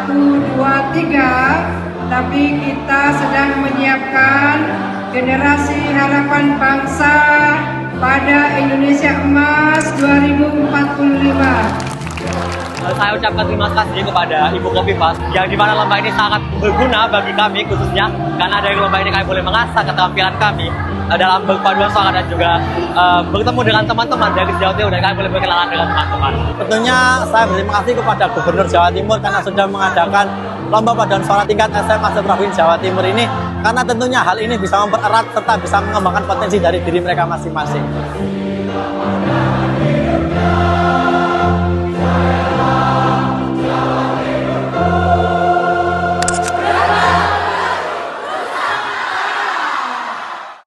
2, 3, tapi kita sedang menyiapkan generasi harapan bangsa pada Indonesia Emas 2045. Saya ucapkan terima kasih kepada Ibu Khofifah yang dimana lomba ini sangat berguna bagi kami khususnya karena dari lomba ini kami boleh mengasah keterampilan kami dalam berpaduan suara dan juga bertemu dengan teman-teman dari Jawa Timur dan kami boleh berkenalan dengan teman-teman. Tentunya saya berterima kasih kepada Gubernur Jawa Timur karena sudah mengadakan lomba paduan suara tingkat SMA seprovinsi Jawa Timur ini karena tentunya hal ini bisa mempererat serta bisa mengembangkan potensi dari diri mereka masing-masing.